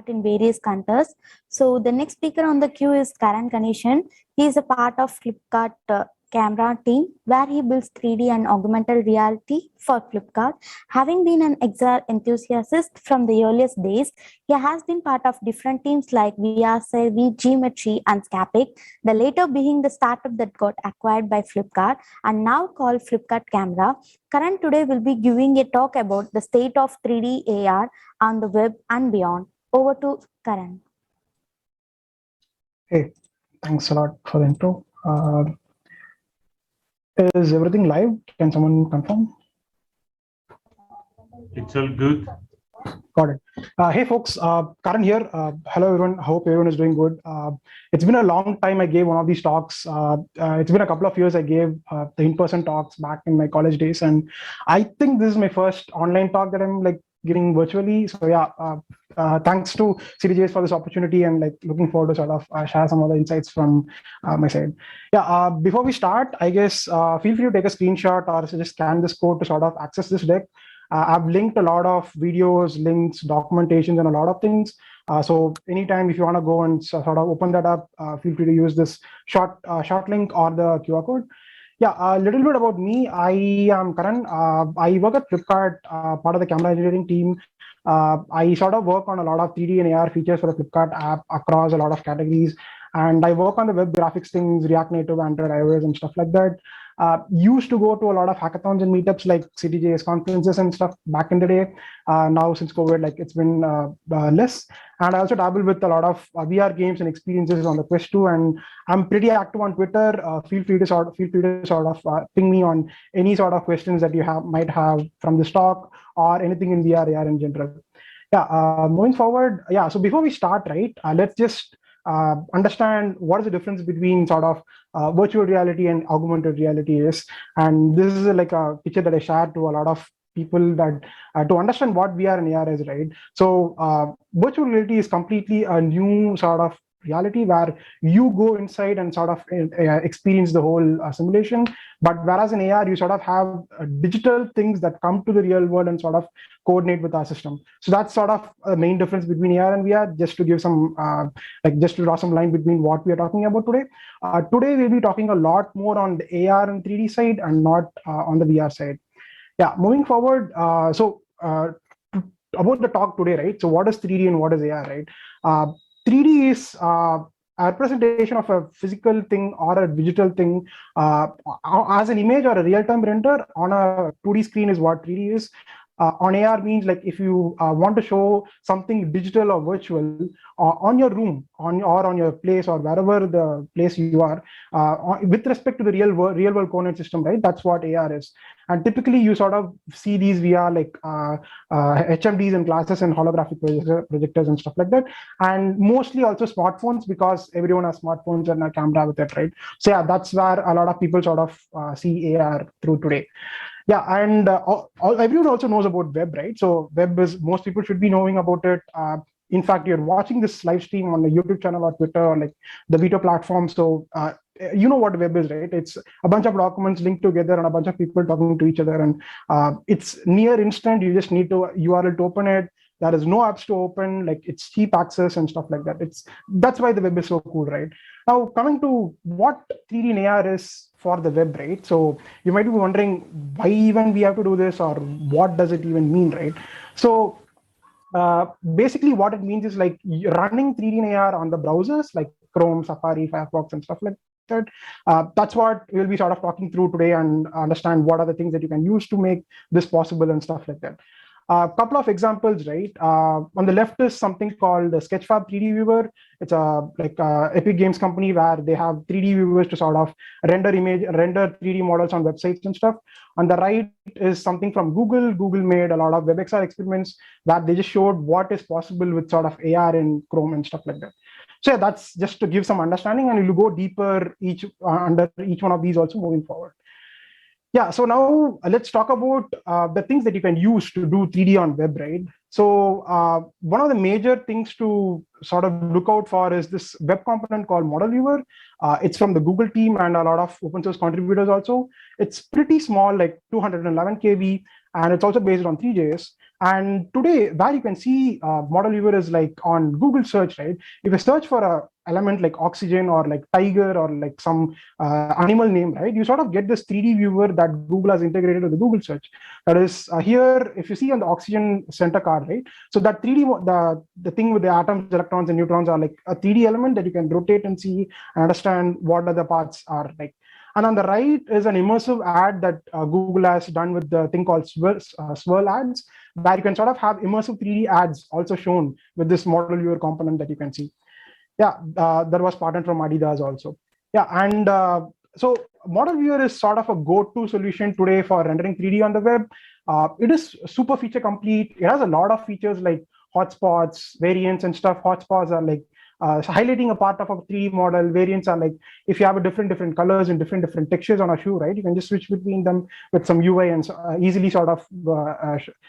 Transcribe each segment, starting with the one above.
Flipkart in various countries. So the next speaker on the queue is Karan Ganesan. He is a part of Flipkart camera team where he builds 3D and augmented reality for Flipkart. Having been an XR enthusiast from the earliest days, he has been part of different teams like VR Survey, Geometry, and Scapic, the later being the startup that got acquired by Flipkart and now called Flipkart Camera. Karan today will be giving a talk about the state of 3D AR on the web and beyond. Over to Karan. Hey, thanks a lot for the intro. Is everything live? Can someone confirm? It's all good. Got it. Hey folks, Karan here. Hello everyone. Hope everyone is doing good. It's been a long time I gave one of these talks. It's been a couple of years I gave the in-person talks back in my college days, and I think this is my first online talk that I'm giving virtually. So yeah, thanks to Cityjs for this opportunity, and looking forward to sort of share some of the insights from my side. Yeah, before we start, I guess feel free to take a screenshot or just scan this code to sort of access this deck. I've linked a lot of videos, links, documentations, and a lot of things. So anytime if you want to go and sort of open that up, feel free to use this short link or the QR code. Yeah, a little bit about me. I am Karan. I work at Flipkart, part of the camera engineering team. I sort of work on a lot of 3D and AR features for the Flipkart app across a lot of categories. And I work on the web graphics things, React Native, Android, iOS, and stuff like that. Used to go to a lot of hackathons and meetups like Cityjs Conferences and stuff back in the day. Now since COVID, it's been less. And I also dabble with a lot of VR games and experiences on the Quest 2. And I'm pretty active on Twitter. Feel free to sort of ping me on any sort of questions that you might have from this talk or anything in VR AR in general. Yeah, moving forward. Yeah, so before we start, right, let's just understand what is the difference between sort of virtual reality and augmented reality is. And this is like a picture that I shared to a lot of people that to understand what VR and AR is, right? So virtual reality is completely a new sort of reality where you go inside and sort of experience the whole simulation. But whereas in AR, you sort of have digital things that come to the real world and sort of coordinate with our system. So that's sort of a main difference between AR and VR, just to give some, just to draw some line between what we are talking about today. Today, we'll be talking a lot more on the AR and 3D side and not on the VR side. Yeah, moving forward, about the talk today, right? So what is 3D and what is AR, right? 3D is a representation of a physical thing or a digital thing as an image or a real-time render on a 2D screen is what 3D is. On AR means if you want to show something digital or virtual on your room, on your place or wherever the place you are, with respect to the real world coordinate system, right? That's what AR is. And typically you sort of see these via HMDs in classes and holographic projectors and stuff like that. And mostly also smartphones, because everyone has smartphones and a camera with it, right? So yeah, that's where a lot of people sort of see AR through today. Yeah, and everyone also knows about web, right? So web is, most people should be knowing about it. In fact, you're watching this live stream on the YouTube channel or Twitter or the video platform. So you know what web is, right? It's a bunch of documents linked together and a bunch of people talking to each other. And it's near instant. You just need to URL to open it. There is no apps to open, it's cheap access and stuff like that. That's why the web is so cool, right? Now, coming to what 3D and AR is for the web, right? So you might be wondering why even we have to do this, or what does it even mean, right? So basically what it means is running 3D and AR on the browsers like Chrome, Safari, Firefox, and stuff like that. That's what we'll be sort of talking through today, and understand what are the things that you can use to make this possible and stuff like that. A couple of examples, right? On the left is something called the Sketchfab 3D Viewer. It's a Epic Games company where they have 3D viewers to sort of render 3D models on websites and stuff. On the right is something from Google. Google made a lot of WebXR experiments where they just showed what is possible with sort of AR in Chrome and stuff like that. So yeah, that's just to give some understanding, and we'll go deeper under each one of these also moving forward. Yeah, so now let's talk about the things that you can use to do 3D on web, right? So one of the major things to sort of look out for is this web component called Model Viewer. It's from the Google team and a lot of open source contributors also. It's pretty small, 211 KB, and it's also based on 3JS. And today, where you can see model viewer is like on Google search, right? If you search for a element like oxygen or like tiger or like some animal name, right? You sort of get this 3D viewer that Google has integrated with the Google search. That is here, if you see on the oxygen center card, right? So that 3D, the thing with the atoms, electrons, and neutrons are like a 3D element that you can rotate and see and understand what other parts are like. And on the right is an immersive ad that Google has done with the thing called swirl ads, where you can sort of have immersive 3D ads also shown with this model viewer component that you can see. Yeah, that was patent from Adidas also. Yeah, and so model viewer is sort of a go-to solution today for rendering 3D on the web. It is super feature complete. It has a lot of features like hotspots, variants, and stuff. Hotspots are like highlighting a part of a 3D model. Variants are like if you have a different colors and different textures on a shoe, right? You can just switch between them with some UI and easily sort of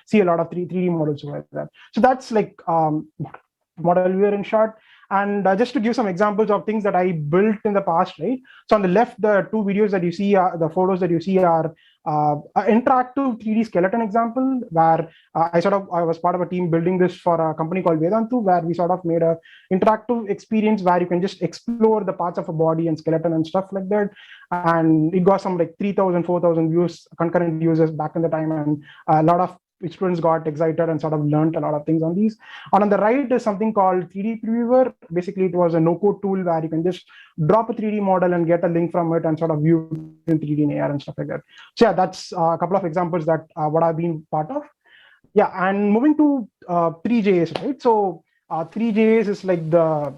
see a lot of 3D models over that. So that's like model viewer in short. And just to give some examples of things that I built in the past, right? So on the left, the two videos that you see, the photos that you see are an interactive 3D skeleton example where I was part of a team building this for a company called Vedantu, where we sort of made a interactive experience where you can just explore the parts of a body and skeleton and stuff like that. And it got some like 3,000, 4,000 views, concurrent users back in the time, and a lot of students got excited and sort of learned a lot of things on these. And on the right is something called 3D Previewer. Basically, it was a no-code tool where you can just drop a 3D model and get a link from it and sort of view it in 3D and AR and stuff like that. So yeah, that's a couple of examples that what I've been part of. Yeah, and moving to 3JS, right? So 3JS is like the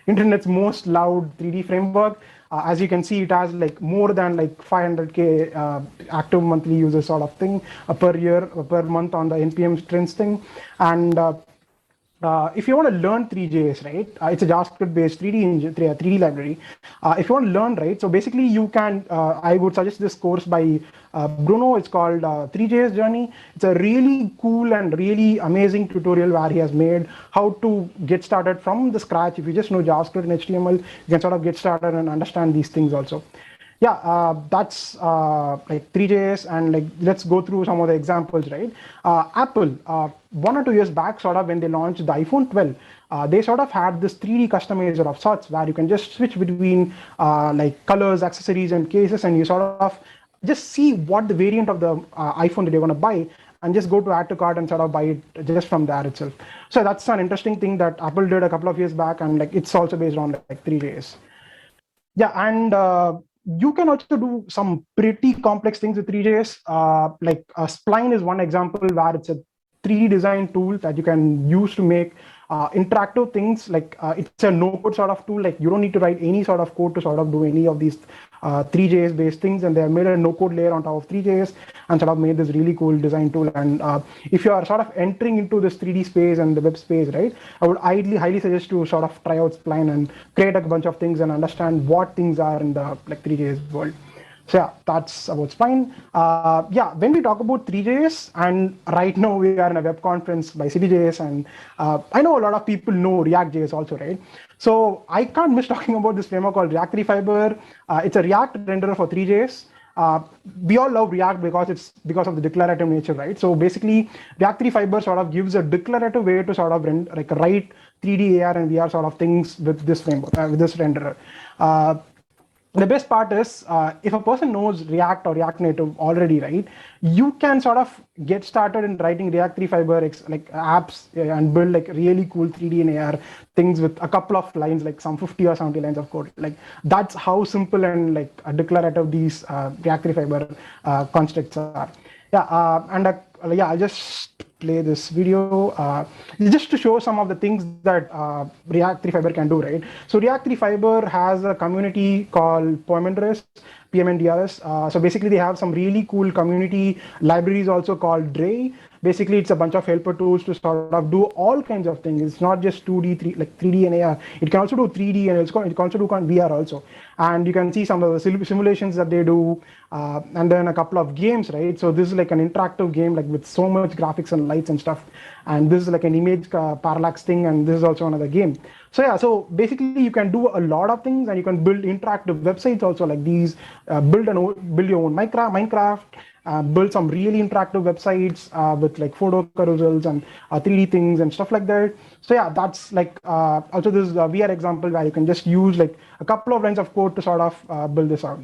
internet's most loved 3D framework. As you can see, it has like more than like 500K active monthly users sort of thing per year, per month on the NPM trends thing. And if you want to learn 3JS, right, it's a JavaScript-based 3D engine, 3D library. If you want to learn, right, so basically you can, I would suggest this course by Bruno. It's called 3JS Journey. It's a really cool and really amazing tutorial where he has made how to get started from the scratch. If you just know JavaScript and HTML, you can sort of get started and understand these things also. Yeah, that's like 3JS, and like let's go through some of the examples, right? Apple, 1 or 2 years back, sort of when they launched the iPhone 12, they sort of had this 3D customizer of sorts where you can just switch between like colors, accessories, and cases, and you sort of just see what the variant of the iPhone that you're going to buy, and just go to add to cart and sort of buy it just from there itself. So that's an interesting thing that Apple did a couple of years back, and like it's also based on like 3JS. Yeah, and you can also do some pretty complex things with 3JS. Like Spline is one example where it's a 3D design tool that you can use to make interactive things. Like it's a no-code sort of tool. Like you don't need to write any sort of code to sort of do any of these 3JS based things, and they have made a no-code layer on top of 3JS and sort of made this really cool design tool. And if you are sort of entering into this 3D space and the web space, right, I would highly suggest to sort of try out Spline and create a bunch of things and understand what things are in the like 3JS world. So yeah, that's about Spline. Yeah, when we talk about 3JS, and right now we are in a web conference by Cityjs, and I know a lot of people know React.js also, right? So I can't miss talking about this framework called React 3Fiber. It's a React renderer for 3JS. We all love React because of the declarative nature, right? So basically, React 3Fiber sort of gives a declarative way to sort of write 3D AR and VR sort of things with this framework, with this renderer. The best part is if a person knows React or React Native already, right, you can sort of get started in writing React 3Fiber like apps and build like really cool 3D and AR things with a couple of lines, like some 50 or 70 lines of code. Like that's how simple and like declarative these React 3Fiber constructs are. Yeah, yeah, I'll just play this video just to show some of the things that React 3Fiber can do, right? So React 3Fiber has a community called PMNDRS. So basically they have some really cool community libraries also called Dre. Basically, it's a bunch of helper tools to sort of do all kinds of things. It's not just 2D, like 3D and AR. It can also do 3D, and it can also do VR also. And you can see some of the simulations that they do, and then a couple of games, right? So this is like an interactive game, like with so much graphics and lights and stuff. And this is like an image parallax thing, and this is also another game. So yeah, so basically you can do a lot of things, and you can build interactive websites also, like these, build your own Minecraft, build some really interactive websites with like photo carousels and 3D things and stuff like that. So yeah, that's like also this is a VR example where you can just use like a couple of lines of code to sort of build this out.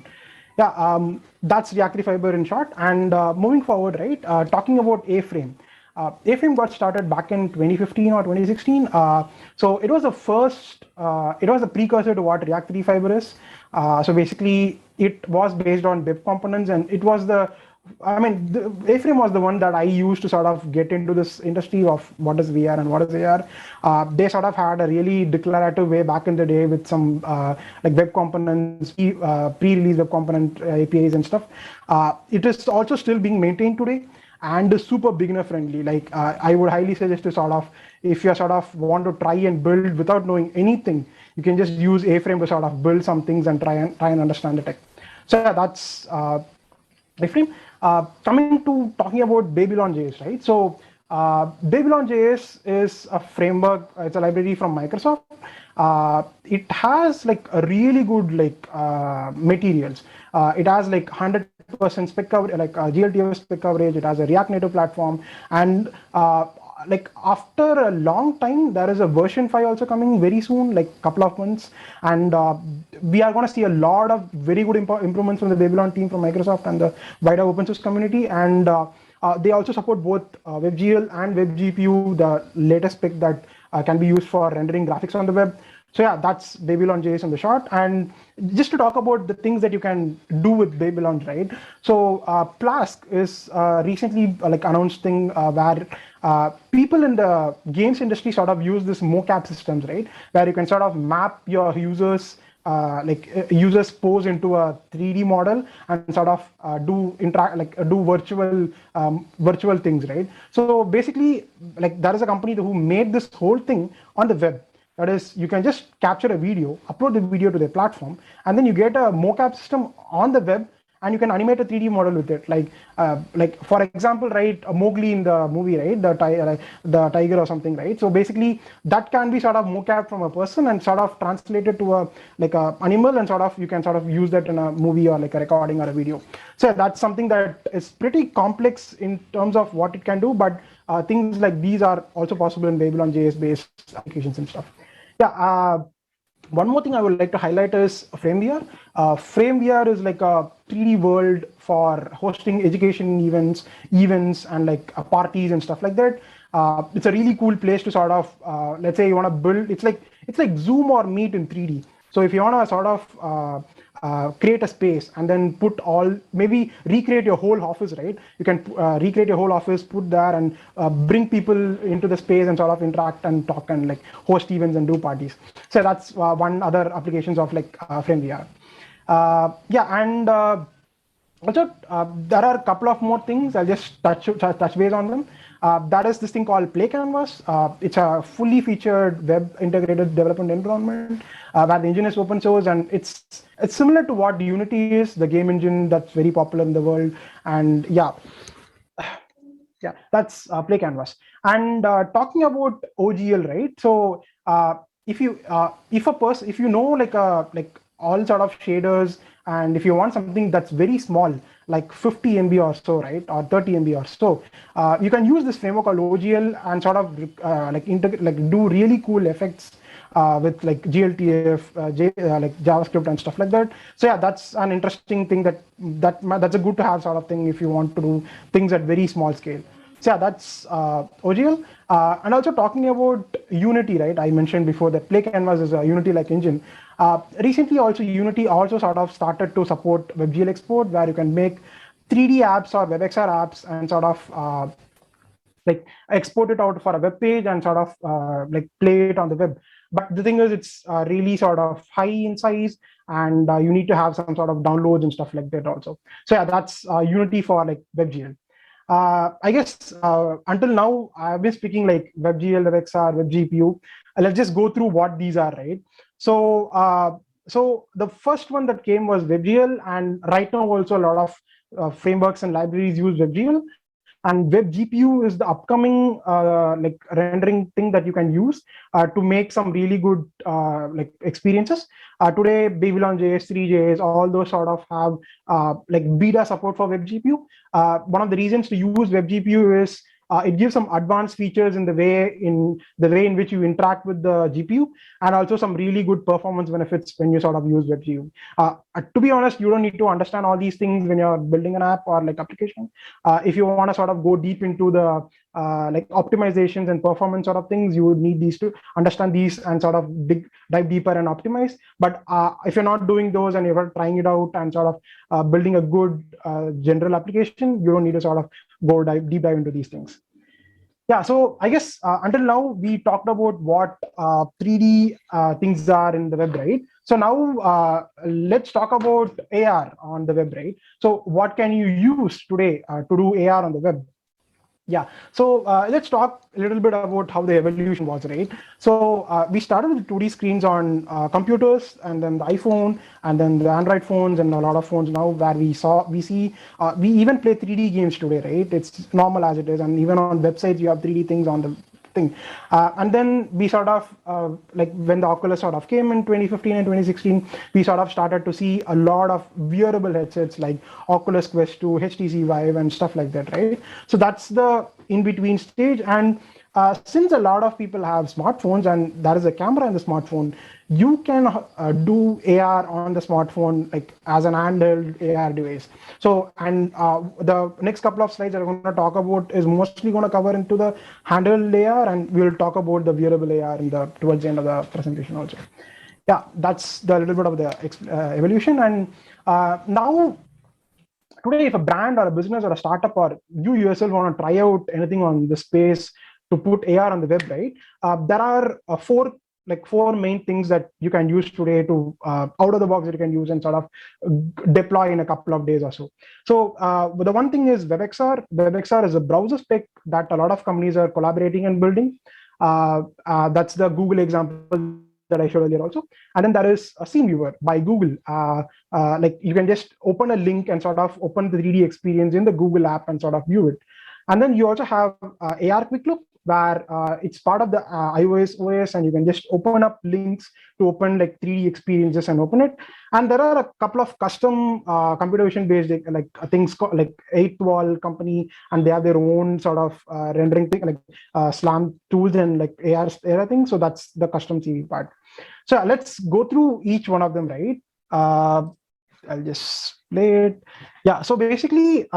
Yeah, that's Reactive Fiber in short. And moving forward, right, talking about A-Frame. A-Frame got started back in 2015 or 2016. So it was the first, it was the precursor to what Reactive Fiber is. So basically, it was based on web components, and it was the the A-Frame was the one that I used to sort of get into this industry of what is VR and what is AR. They sort of had a really declarative way back in the day with some like web components, pre-release web component APIs and stuff. It is also still being maintained today and is super beginner friendly. Like I would highly suggest to sort of, if you sort of want to try and build without knowing anything, you can just use A-Frame to sort of build some things and try and understand the tech. So yeah, that's A-Frame. Coming to talking about Babylon.js, right? So Babylon.js is a framework, it's a library from Microsoft. It has like a really good like materials. It has like 100% spec coverage, like GLTF spec coverage. It has a React Native platform, and like after a long time, there is a version 5 also coming very soon, like a couple of months, and we are going to see a lot of very good improvements from the Babylon team from Microsoft and the wider open source community. And they also support both WebGL and WebGPU, the latest spec that can be used for rendering graphics on the web. So yeah, that's Babylon.js in the short. And just to talk about the things that you can do with Babylon, right? So Flask is recently like announced thing where people in the games industry sort of use this mocap systems, right? Where you can sort of map your users users pose into a 3D model and sort of do virtual things, right? So basically, like there is a company who made this whole thing on the web. That is, you can just capture a video, upload the video to their platform, and then you get a mocap system on the web, and you can animate a 3D model with it. Like for example, right, Mowgli in the movie, right, the tiger or something, right? So basically, that can be sort of mocap from a person and sort of translated to a like a animal, and sort of you can sort of use that in a movie or like a recording or a video. So that's something that is pretty complex in terms of what it can do, but things like these are also possible in Babylon.js based applications and stuff. Yeah. One more thing I would like to highlight is FrameVR. FrameVR is like a 3D world for hosting education events and like parties and stuff like that. It's a really cool place to sort of, let's say you want to build, it's like Zoom or Meet in 3D. So if you want to sort of create a space and then put maybe recreate your whole office, right? You can recreate your whole office, put there and bring people into the space and sort of interact and talk and like host events and do parties. So that's one other applications of like FrameVR. Yeah, and also, there are a couple of more things. I'll just touch base on them. That is this thing called Play Canvas. It's a fully featured web integrated development environment where the engine is open source, and it's similar to what Unity is, the game engine that's very popular in the world. And yeah, that's Play Canvas. And talking about OGL, right? So if you know like all sort of shaders, and if you want something that's very small, like 50 MB or so, right, or 30 MB or so, you can use this framework called OGL and sort of do really cool effects with like GLTF, like JavaScript and stuff like that. So yeah, that's an interesting thing that's a good to have sort of thing if you want to do things at very small scale. So yeah, that's OGL. And also talking about Unity, right? I mentioned before that Play Canvas is a Unity-like engine. Recently, also Unity also sort of started to support WebGL export, where you can make 3D apps or WebXR apps and sort of like export it out for a web page and sort of like play it on the web. But the thing is, it's really sort of high in size, and you need to have some sort of downloads and stuff like that also. So yeah, that's Unity for like WebGL. I guess until now, I've been speaking like WebGL, WebXR, WebGPU. Let's just go through what these are, right? So, so the first one that came was WebGL, and right now also a lot of frameworks and libraries use WebGL. and web GPU is the upcoming like rendering thing that you can use to make some really good like experiences. Today, Babylon.js, 3js, all those sort of have like beta support for web GPU. One of the reasons to use web GPU is it gives some advanced features in the way in which you interact with the GPU, and also some really good performance benefits when you sort of use web GPU. To be honest, you don't need to understand all these things when you're building an app or like application. If you want to sort of go deep into the like optimizations and performance sort of things, you would need these to understand these and sort of dive deeper and optimize. But if you're not doing those and you're trying it out and sort of building a good general application, you don't need to sort of go deep dive into these things. Yeah, so I guess until now we talked about what 3D things are in the web, right? So now let's talk about AR on the web, right? So what can you use today to do AR on the web? Yeah, so let's talk a little bit about how the evolution was, right? So we started with 2D screens on computers, and then the iPhone, and then the Android phones, and a lot of phones now where we even play 3D games today, right? It's normal as it is, and even on websites you have 3D things on the thing. And then we sort of like when the Oculus sort of came in 2015 and 2016, we sort of started to see a lot of wearable headsets like Oculus Quest 2, HTC Vive, and stuff like that, right? So that's the in-between stage. And since a lot of people have smartphones and there is a camera in the smartphone, you can do AR on the smartphone like as an handheld AR device. So, and the next couple of slides that I'm going to talk about is mostly going to cover into the handheld AR, and we'll talk about the wearable AR towards the end of the presentation also. Yeah, that's the little bit of the evolution. And now, today, if a brand or a business or a startup or you yourself want to try out anything on the space to put AR on the web, right? There are four main things that you can use today to out of the box that you can use and sort of deploy in a couple of days or so. So the one thing is WebXR. WebXR is a browser spec that a lot of companies are collaborating and building. That's the Google example that I showed earlier also. And then there is a scene viewer by Google. Like you can just open a link and sort of open the 3D experience in the Google app and sort of view it. And then you also have AR Quick Look, where it's part of the iOS OS, and you can just open up links to open like 3D experiences and open it. And there are a couple of custom computer vision based like things called like 8th Wall company, and they have their own sort of rendering thing like SLAM tools and like AR things. So that's the custom CV part. So let's go through each one of them, right? I'll just play it. Yeah, so basically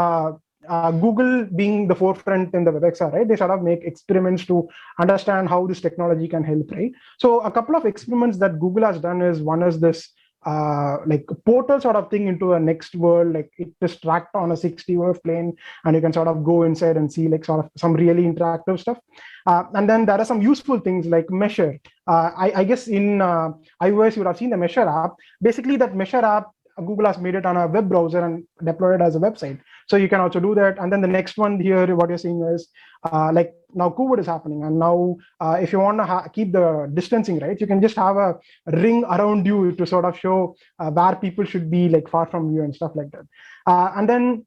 Google being the forefront in the WebXR, right? They sort of make experiments to understand how this technology can help, right? So a couple of experiments that Google has done is, one is this like portal sort of thing into a next world, like it is tracked on a 60 plane, and you can sort of go inside and see like sort of some really interactive stuff. And then there are some useful things like Measure. I guess in iOS you would have seen the Measure app. Basically that Measure app, Google has made it on a web browser and deployed it as a website. So you can also do that. And then the next one here, what you're seeing is like now COVID is happening. And now if you want to keep the distancing, right, you can just have a ring around you to sort of show where people should be like far from you and stuff like that. And then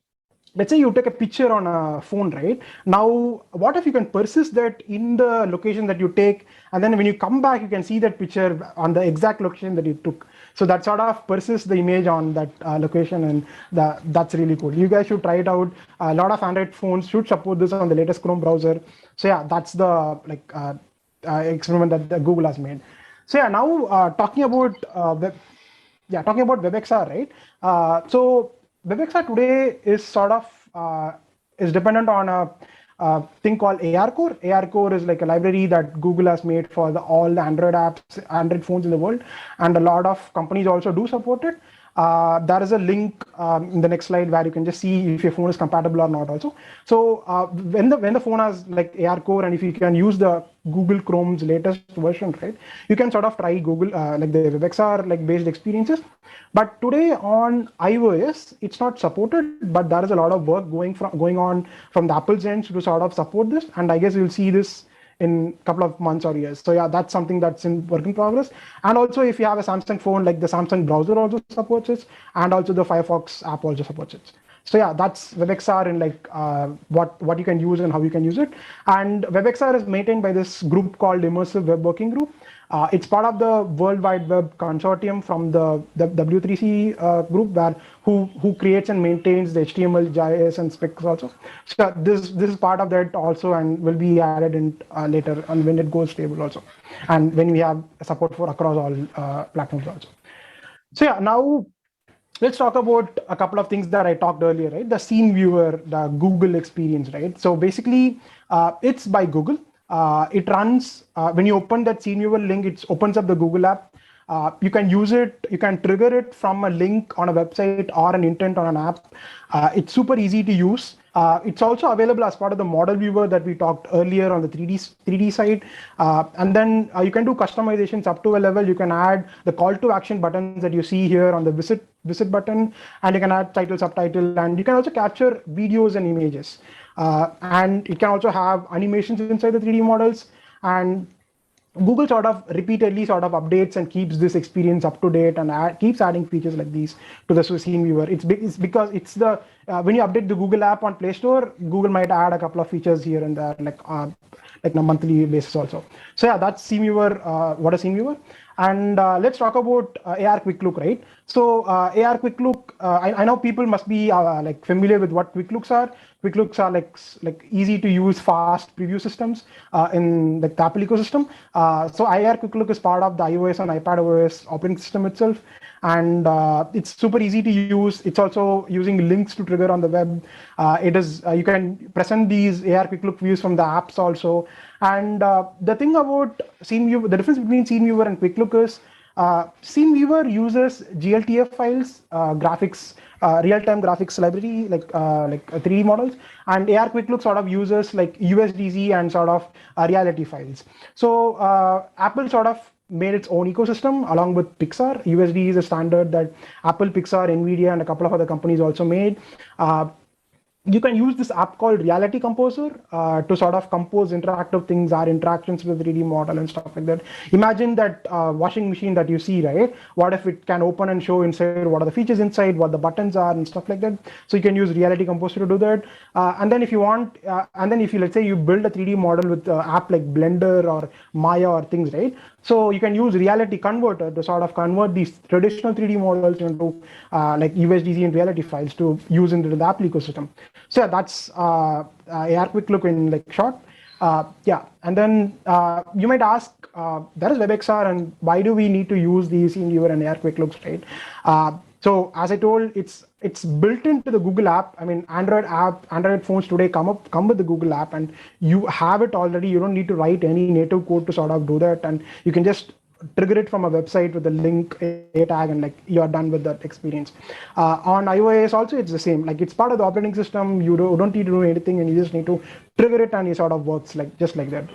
let's say you take a picture on a phone, right? Now, what if you can persist that in the location that you take, and then when you come back, you can see that picture on the exact location that you took. So that sort of persists the image on that location, and that's really cool. You guys should try it out. A lot of Android phones should support this on the latest Chrome browser. So yeah, that's the like experiment that Google has made. So yeah, now talking about WebXR, right? So WebXR today is sort of is dependent on a thing called AR Core. AR Core is like a library that Google has made for all the Android apps, Android phones in the world, and a lot of companies also do support it. There is a link in the next slide where you can just see if your phone is compatible or not also. So when the phone has like AR Core, and if you can use the Google Chrome's latest version, right, you can sort of try Google like the WebXR like based experiences. But today on iOS, it's not supported, but there is a lot of work going on from the Apple's end to sort of support this. And I guess you'll see this in a couple of months or years. So yeah, that's something that's in work in progress. And also if you have a Samsung phone, like the Samsung browser also supports it, and also the Firefox app also supports it. So yeah, that's WebXR and like what you can use and how you can use it. And WebXR is maintained by this group called Immersive Web Working Group. It's part of the World Wide Web Consortium from the W3C group, where who creates and maintains the HTML, JS, and specs also. So this is part of that also, and will be added in later on when it goes stable also, and when we have support for across all platforms also. So yeah, now let's talk about a couple of things that I talked earlier, right? The scene viewer, the Google experience, right? So basically, it's by Google. It runs, when you open that scene viewer link, it opens up the Google app. You can use it, you can trigger it from a link on a website or an intent on an app. It's super easy to use. It's also available as part of the model viewer that we talked earlier on the 3D side. And then you can do customizations up to a level. You can add the call to action buttons that you see here on the visit button, and you can add title, subtitle, and you can also capture videos and images. And it can also have animations inside the 3D models. And Google sort of repeatedly sort of updates and keeps this experience up to date, and keeps adding features like these to the scene viewer. It's because it's the when you update the Google app on Play Store, Google might add a couple of features here and there, like on a monthly basis also. So yeah, that's scene viewer. What a scene viewer. And let's talk about AR Quick Look, right? So AR Quick Look, I know people must be like familiar with what Quick Looks are. Quick Looks are like easy to use, fast preview systems in like the Apple ecosystem. So AR Quick Look is part of the iOS and iPadOS operating system itself, and it's super easy to use. It's also using links to trigger on the web. It is you can present these AR Quick Look views from the apps also. And the thing about Scene Viewer, the difference between Scene Viewer and Quick Look is Scene Viewer uses GLTF files, graphics, real-time graphics library, like 3D models, and AR Quick Look sort of uses like USDZ and sort of reality files. So Apple sort of made its own ecosystem along with Pixar. USD is a standard that Apple, Pixar, Nvidia, and a couple of other companies also made. You can use this app called Reality Composer to sort of compose interactive things, our interactions with 3D model and stuff like that. Imagine that washing machine that you see, right? What if it can open and show inside what are the features inside, what the buttons are and stuff like that. So you can use Reality Composer to do that. And then if you want, and then if you, let's say you build a 3D model with an app like Blender or Maya or things, right? So you can use Reality Converter to sort of convert these traditional 3D models into like USDZ and reality files to use into the Apple ecosystem. So yeah, that's AR Quick Look in like short. Yeah, and then you might ask, there is WebXR, and why do we need to use these in your and AR Quick Looks, right? So as I told, it's built into the Google app. I mean, Android phones today come with the Google app, and you have it already. You don't need to write any native code to sort of do that, and you can just trigger it from a website with a link, a tag, and like you're done with that experience. On iOS also, it's the same. Like it's part of the operating system. You don't need to do anything, and you just need to trigger it, and it sort of works like just like that.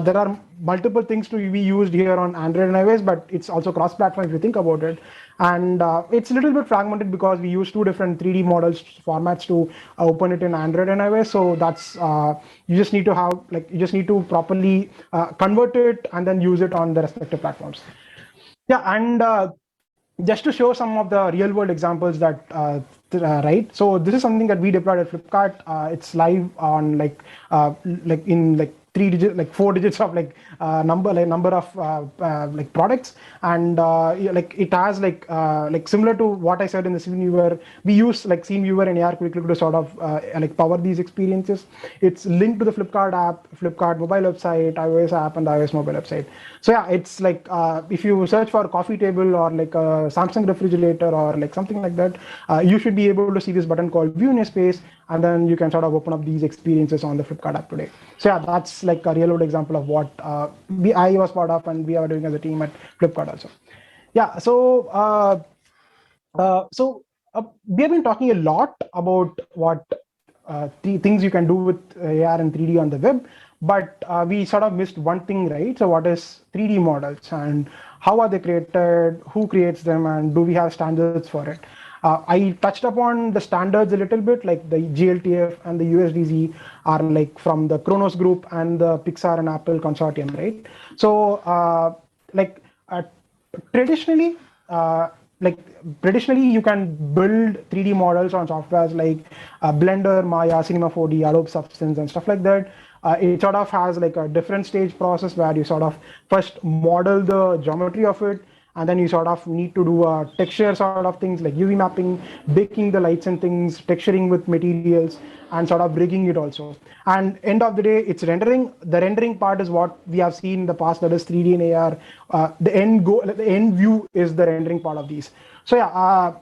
There are multiple things to be used here on Android and iOS, but it's also cross-platform if you think about it. And it's a little bit fragmented because we use two different 3D models formats to open it in Android and iOS. So that's you just need to have you just need to properly convert it and then use it on the respective platforms. Yeah, and just to show some of the real world examples that right. So this is something that we deployed at Flipkart. It's live on in 4 digits of number of like products, and it has similar to what I said in the Scene Viewer. We use like Scene Viewer and AR Quick Look to sort of power these experiences. It's linked to the Flipkart app, Flipkart mobile website, iOS app, and the iOS mobile website. So yeah, it's like if you search for a coffee table or like a Samsung refrigerator or like something like that, you should be able to see this button called View in your Space, and then you can sort of open up these experiences on the Flipkart app today. So yeah, that's like a real world example of what I was part of and we are doing as a team at Flipkart also. Yeah, so we have been talking a lot about what things you can do with AR and 3D on the web, but we sort of missed one thing, right? So what is 3D models and how are they created, who creates them, and do we have standards for it? I touched upon the standards a little bit, like the GLTF and the USDZ are like from the Kronos group and the Pixar and Apple consortium, right? So traditionally, like traditionally you can build 3D models on softwares like Blender, Maya, Cinema 4D, Adobe Substance, and stuff like that. It sort of has like a different stage process where you sort of first model the geometry of it, and then you sort of need to do a texture sort of things like UV mapping, baking the lights and things, texturing with materials, and sort of rigging it also. And end of the day, it's rendering. The rendering part is what we have seen in the past, that is 3D and AR. The end view is the rendering part of these. So yeah,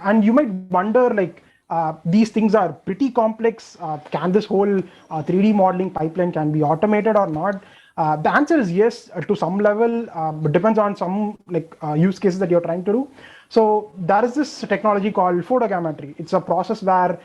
and you might wonder like, these things are pretty complex. Can this whole 3D modeling pipeline can be automated or not? The answer is yes, to some level, but depends on some like use cases that you're trying to do. So there is this technology called photogrammetry. It's a process where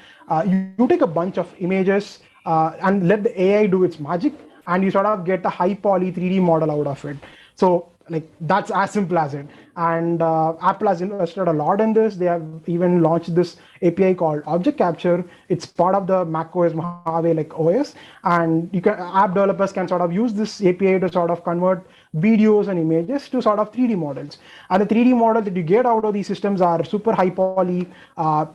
you take a bunch of images and let the AI do its magic, and you sort of get a high poly 3D model out of it. So like that's as simple as it. And Apple has invested a lot in this. They have even launched this API called Object Capture. It's part of the macOS Mojave like OS, and you can app developers can sort of use this API to sort of convert videos and images to sort of 3D models. And the 3D model that you get out of these systems are super high poly.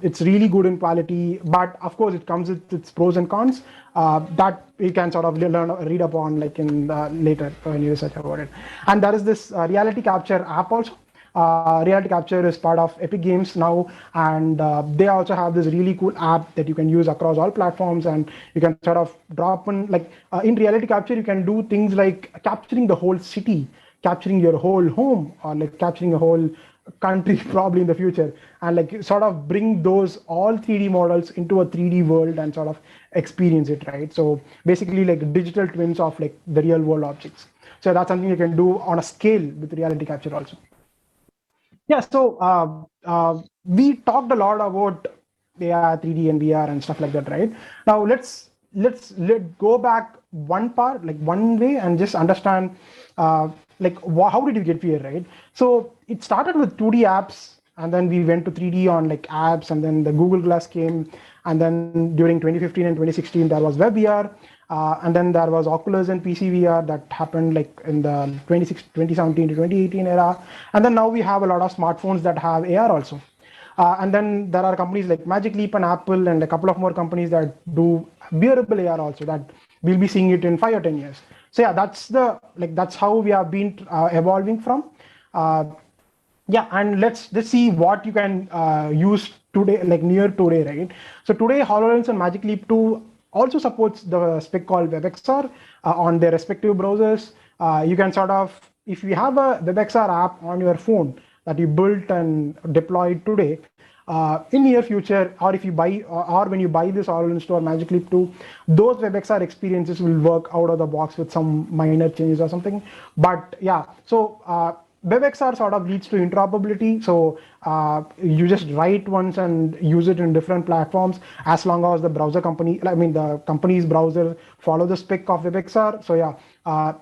It's really good in quality, but of course it comes with its pros and cons that you can sort of read upon like in later when you research about it. And there is this reality capture app also. Reality capture is part of Epic Games now, and they also have this really cool app that you can use across all platforms, and you can sort of drop in like in reality capture you can do things like capturing the whole city, capturing your whole home, or like capturing a whole country probably in the future, and like sort of bring those all 3D models into a 3D world and sort of experience it, right? So basically like digital twins of like the real world objects. So that's something you can do on a scale with reality capture also. Yeah, so we talked a lot about AR, 3D, and VR and stuff like that, right? Now let go back one part, like one way, and just understand like how did you get here, right? So it started with 2D apps, and then we went to 3D on like apps, and then the Google Glass came, and then during 2015 and 2016 there was WebVR. And then there was Oculus and PCVR that happened like in the 2017 to 2018 era. And then now we have a lot of smartphones that have AR also. And then there are companies like Magic Leap and Apple and a couple of more companies that do wearable AR also, that we'll be seeing it in 5 or 10 years. So yeah, that's how we have been evolving from. Yeah, and let's see what you can use today, like near today, right? So today, HoloLens and Magic Leap 2 also supports the spec called WebXR on their respective browsers. You can sort of, if you have a WebXR app on your phone that you built and deployed today, in near future, or if you buy, or when you buy this HoloLens or Magic Leap 2, those WebXR experiences will work out of the box with some minor changes or something. But yeah, so WebXR sort of leads to interoperability. So you just write once and use it in different platforms as long as the browser company, I mean the company's browser follow the spec of WebXR. So yeah,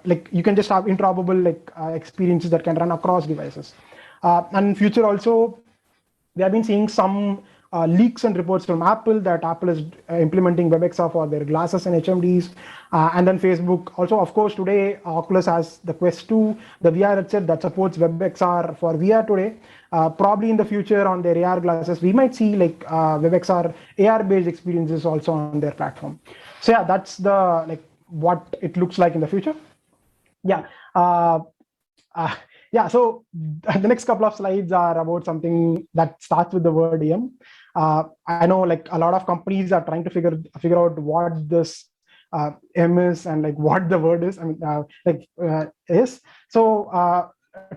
like you can just have interoperable like experiences that can run across devices. And in future also, we have been seeing some leaks and reports from Apple that Apple is implementing WebXR for their glasses and HMDs. And then Facebook also, of course, today Oculus has the Quest 2, the VR headset that supports WebXR for VR today. Probably in the future on their AR glasses, we might see like WebXR AR-based experiences also on their platform. So yeah, that's the like what it looks like in the future. Yeah. Yeah, so the next couple of slides are about something that starts with the word EM. I know like a lot of companies are trying to figure out what this M is and like what the word is. I mean, is. So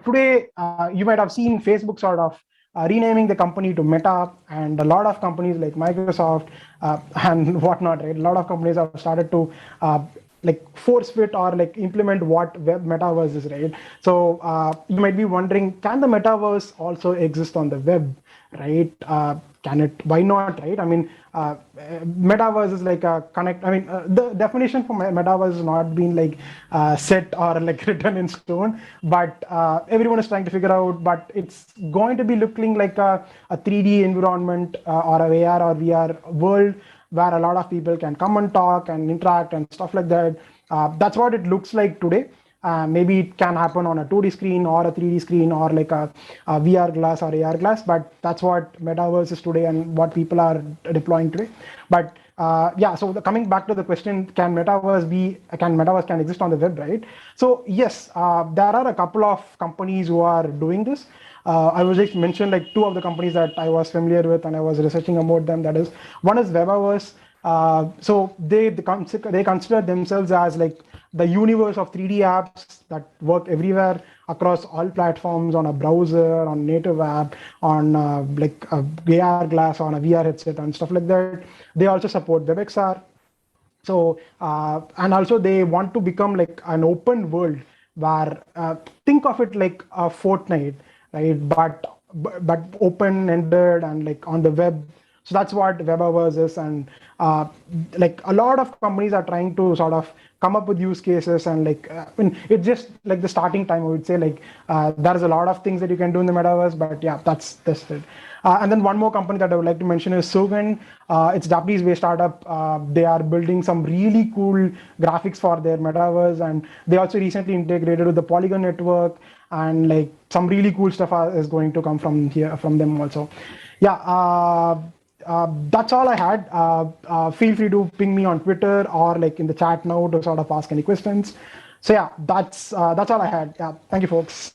today you might have seen Facebook sort of renaming the company to Meta, and a lot of companies like Microsoft and whatnot, right? A lot of companies have started to like force fit or like implement what web metaverse is, right? So you might be wondering, can the metaverse also exist on the web, right? Can it? Why not, right? I mean, metaverse is like a connect. I mean, the definition for metaverse has not been like set or like written in stone, but everyone is trying to figure out. But it's going to be looking like a 3D environment or a AR or VR world where a lot of people can come and talk and interact and stuff like that. That's what it looks like today. Maybe it can happen on a 2D screen or a 3D screen or like a VR glass or AR glass, but that's what metaverse is today and what people are deploying today. But yeah, so coming back to the question, can metaverse can exist on the web, right? So yes, there are a couple of companies who are doing this. I was just mention like two of the companies that I was familiar with and I was researching about them. That is, one is Webaverse. So they consider themselves as like the universe of 3D apps that work everywhere across all platforms, on a browser, on native app, on like a AR glass, on a VR headset and stuff like that. They also support WebXR. So and also they want to become like an open world where think of it like a Fortnite, right? But open ended and like on the web. So that's what Webaverse is, and like a lot of companies are trying to sort of come up with use cases, and like it's just like the starting time. I would say like there's a lot of things that you can do in the metaverse, but yeah, that's it. And then one more company that I would like to mention is Sogen. It's a Japanese-based startup. They are building some really cool graphics for their metaverse, and they also recently integrated with the Polygon network, and like some really cool stuff is going to come from them also. Yeah. That's all I had. Feel free to ping me on Twitter or like in the chat now to sort of ask any questions. So yeah, that's all I had. Yeah, thank you, folks.